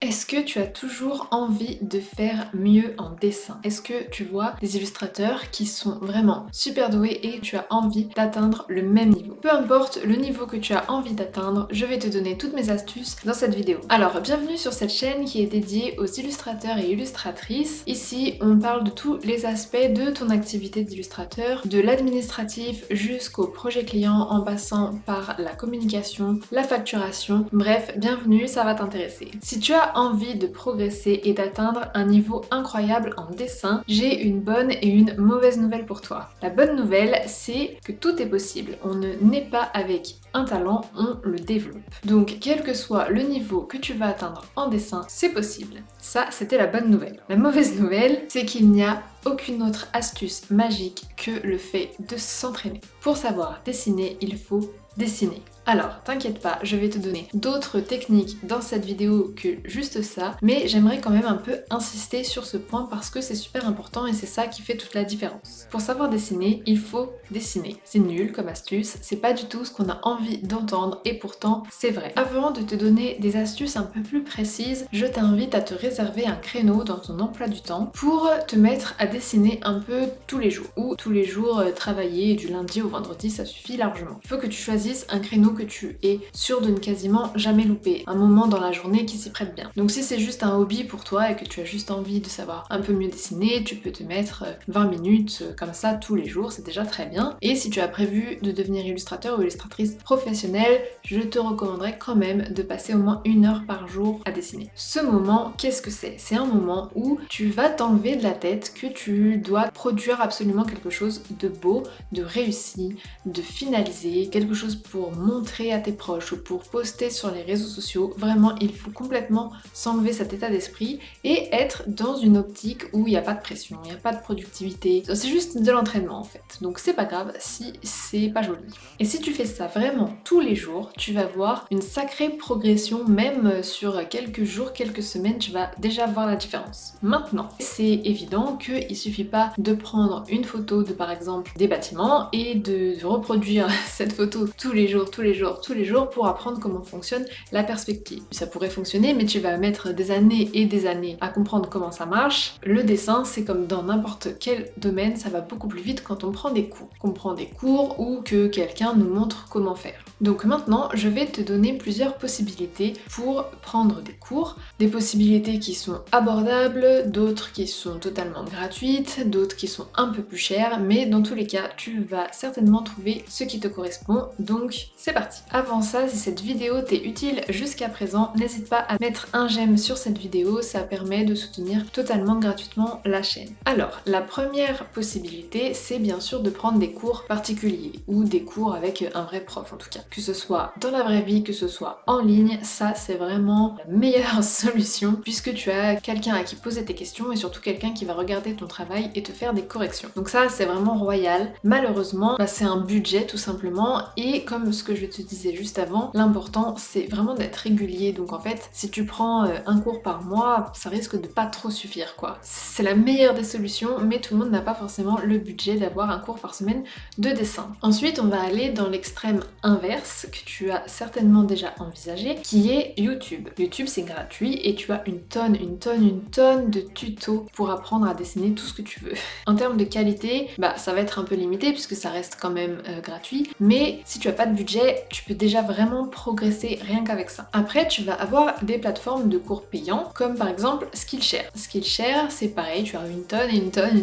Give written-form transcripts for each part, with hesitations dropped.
Est-ce que tu as toujours envie de faire mieux en dessin? Est-ce que tu vois des illustrateurs qui sont vraiment super doués et tu as envie d'atteindre le même niveau? Peu importe le niveau que tu as envie d'atteindre, je vais te donner toutes mes astuces dans cette vidéo. Alors, bienvenue sur cette chaîne qui est dédiée aux illustrateurs et illustratrices. Ici, on parle de tous les aspects de ton activité d'illustrateur, de l'administratif jusqu'au projet client en passant par la communication, la facturation. Bref, bienvenue, ça va t'intéresser. Si tu as envie de progresser et d'atteindre un niveau incroyable en dessin, j'ai une bonne et une mauvaise nouvelle pour toi. La bonne nouvelle, c'est que tout est possible. On ne naît pas avec un talent, on le développe. Donc, quel que soit le niveau que tu vas atteindre en dessin, c'est possible. Ça, c'était la bonne nouvelle. La mauvaise nouvelle, c'est qu'il n'y a aucune autre astuce magique que le fait de s'entraîner. Pour savoir dessiner, il faut dessiner. Alors, t'inquiète pas, je vais te donner d'autres techniques dans cette vidéo que juste ça, mais j'aimerais quand même un peu insister sur ce point parce que c'est super important et c'est ça qui fait toute la différence. Pour savoir dessiner, il faut dessiner. C'est nul comme astuce, c'est pas du tout ce qu'on a envie d'entendre et pourtant c'est vrai. Avant de te donner des astuces un peu plus précises, je t'invite à te réserver un créneau dans ton emploi du temps pour te mettre à dessiner un peu tous les jours ou tous les jours travailler du lundi au vendredi, ça suffit largement. Il faut que tu choisisses un créneau que tu es sûr de ne quasiment jamais louper, un moment dans la journée qui s'y prête bien. Donc si c'est juste un hobby pour toi et que tu as juste envie de savoir un peu mieux dessiner, tu peux te mettre 20 minutes comme ça tous les jours, c'est déjà très bien. Et si tu as prévu de devenir illustrateur ou illustratrice professionnelle, je te recommanderais quand même de passer au moins 1 heure par jour à dessiner. Ce moment, qu'est-ce que c'est? C'est un moment où tu vas t'enlever de la tête que tu dois produire absolument quelque chose de beau, de réussi, de finalisé, quelque chose pour montrer à tes proches ou pour poster sur les réseaux sociaux. Vraiment, il faut complètement s'enlever cet état d'esprit et être dans une optique où il n'y a pas de pression, il n'y a pas de productivité. C'est juste de l'entraînement en fait. Donc c'est pas grave si c'est pas joli. Et si tu fais ça vraiment tous les jours, tu vas voir une sacrée progression, même sur quelques jours, quelques semaines, tu vas déjà voir la différence. Maintenant, c'est évident qu'il suffit pas de prendre une photo de par exemple des bâtiments et de reproduire cette photo tous les jours pour apprendre comment fonctionne la perspective. Ça pourrait fonctionner, mais tu vas mettre des années et des années à comprendre comment ça marche. Le dessin, c'est comme dans n'importe quel domaine, ça va beaucoup plus vite quand on prend des cours. Qu'on prend des cours ou que quelqu'un nous montre comment faire. Donc maintenant, je vais te donner plusieurs possibilités pour prendre des cours. Des possibilités qui sont abordables, d'autres qui sont totalement gratuites, d'autres qui sont un peu plus chères, mais dans tous les cas, tu vas certainement trouver ce qui te correspond. Donc c'est parti. Avant ça, si cette vidéo t'est utile jusqu'à présent, n'hésite pas à mettre un j'aime sur cette vidéo, ça permet de soutenir totalement gratuitement la chaîne. Alors, la première possibilité, c'est bien sûr de prendre des cours particuliers ou des cours avec un vrai prof en tout cas. Que ce soit dans la vraie vie, que ce soit en ligne, ça c'est vraiment la meilleure solution puisque tu as quelqu'un à qui poser tes questions et surtout quelqu'un qui va regarder ton travail et te faire des corrections. Donc ça c'est vraiment royal. Malheureusement, c'est un budget tout simplement et comme ce que je te disais juste avant, l'important c'est vraiment d'être régulier. Donc en fait, si tu prends un cours par mois, ça risque de pas trop suffire quoi. C'est la meilleure des solutions, mais tout le monde n'a pas forcément le budget d'avoir un cours par semaine de dessin. Ensuite, on va aller dans l'extrême inverse que tu as certainement déjà envisagé, qui est YouTube. YouTube c'est gratuit et tu as une tonne de tutos pour apprendre à dessiner tout ce que tu veux. En termes de qualité, ça va être un peu limité puisque ça reste quand même gratuit, mais si tu as pas de budget, tu peux déjà vraiment progresser rien qu'avec ça. Après, tu vas avoir des plateformes de cours payants, comme par exemple Skillshare. Skillshare, c'est pareil, tu as une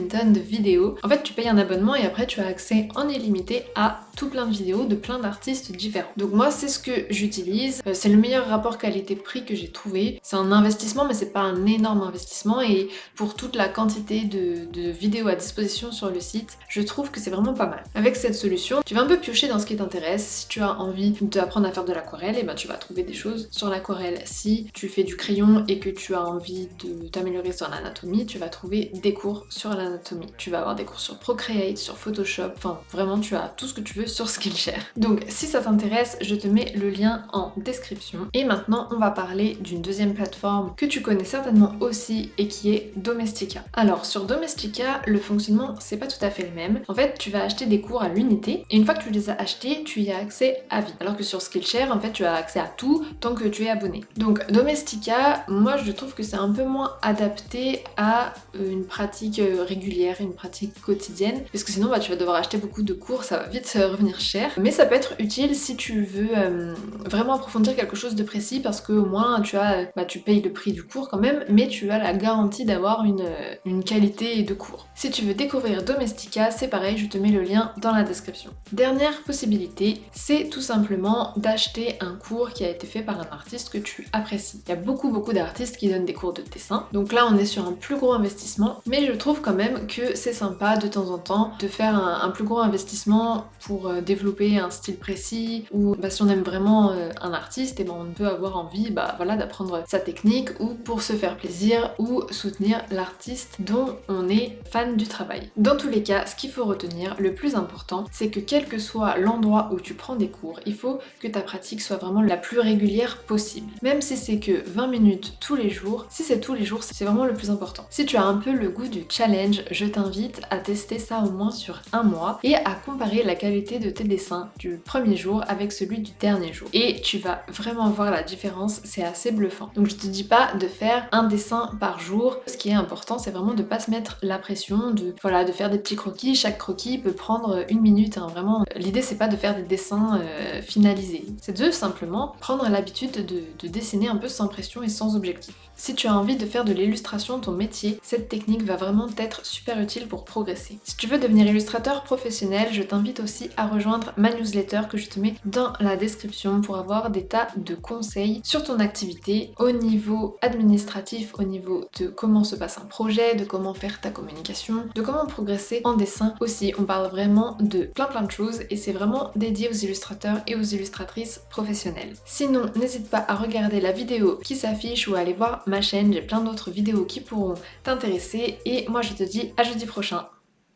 tonne de vidéos. En fait, tu payes un abonnement et après tu as accès en illimité à tout plein de vidéos de plein d'artistes différents. Donc moi, c'est ce que j'utilise. C'est le meilleur rapport qualité-prix que j'ai trouvé. C'est un investissement, mais c'est pas un énorme investissement et pour toute la quantité de vidéos à disposition sur le site, je trouve que c'est vraiment pas mal. Avec cette solution, tu vas un peu piocher dans ce qui t'intéresse. Si tu as envie d'apprendre à faire de l'aquarelle, et tu vas trouver des choses sur l'aquarelle. Si tu fais du crayon et que tu as envie de t'améliorer sur l'anatomie, tu vas trouver des cours sur l'anatomie. Tu vas avoir des cours sur Procreate, sur Photoshop, enfin vraiment tu as tout ce que tu veux veux sur Skillshare. Donc si ça t'intéresse, je te mets le lien en description. Et maintenant, on va parler d'une deuxième plateforme que tu connais certainement aussi et qui est Domestika. Alors sur Domestika, le fonctionnement c'est pas tout à fait le même. En fait, tu vas acheter des cours à l'unité et une fois que tu les as achetés, tu y as accès à vie. Alors que sur Skillshare, en fait, tu as accès à tout tant que tu es abonné. Donc Domestika, moi je trouve que c'est un peu moins adapté à une pratique régulière, une pratique quotidienne, parce que sinon tu vas devoir acheter beaucoup de cours, ça va vite revenir cher. Mais ça peut être utile si tu veux vraiment approfondir quelque chose de précis, parce que au moins tu payes le prix du cours quand même, mais tu as la garantie d'avoir une qualité de cours. Si tu veux découvrir Domestika, c'est pareil, je te mets le lien dans la description. Dernière possibilité, c'est tout simplement d'acheter un cours qui a été fait par un artiste que tu apprécies. Il y a beaucoup d'artistes qui donnent des cours de dessin, donc là on est sur un plus gros investissement, mais je trouve quand même que c'est sympa de temps en temps de faire un plus gros investissement pour développer un style précis, ou si on aime vraiment un artiste, et on peut avoir envie d'apprendre sa technique, ou pour se faire plaisir, ou soutenir l'artiste dont on est fan du travail. Dans tous les cas, ce qu'il faut retenir, le plus important, c'est que quel que soit l'endroit où tu prends des cours, il faut que ta pratique soit vraiment la plus régulière possible. Même si c'est que 20 minutes tous les jours, si c'est tous les jours, c'est vraiment le plus important. Si tu as un peu le goût du challenge, je t'invite à tester ça au moins sur un mois et à comparer la qualité de tes dessins du premier jour avec celui du dernier jour. Et tu vas vraiment voir la différence, c'est assez bluffant. Donc je te dis pas de faire un dessin par jour, ce qui est important c'est vraiment de pas se mettre la pression, de faire des petits croquis, chaque croquis peut prendre 1 minute, hein. Vraiment, l'idée c'est pas de faire des dessins finalisés, c'est de simplement prendre l'habitude de dessiner un peu sans pression et sans objectif. Si tu as envie de faire de l'illustration ton métier, cette technique va vraiment t'être super utile pour progresser. Si tu veux devenir illustrateur professionnel, je t'invite aussi à rejoindre ma newsletter que je te mets dans la description pour avoir des tas de conseils sur ton activité au niveau administratif, au niveau de comment se passe un projet, de comment faire ta communication, de comment progresser en dessin aussi. On parle vraiment de plein de choses et c'est vraiment dédié aux illustrateurs et aux illustratrices professionnelles. Sinon, n'hésite pas à regarder la vidéo qui s'affiche ou à aller voir ma chaîne, j'ai plein d'autres vidéos qui pourront t'intéresser et moi je te dis à jeudi prochain.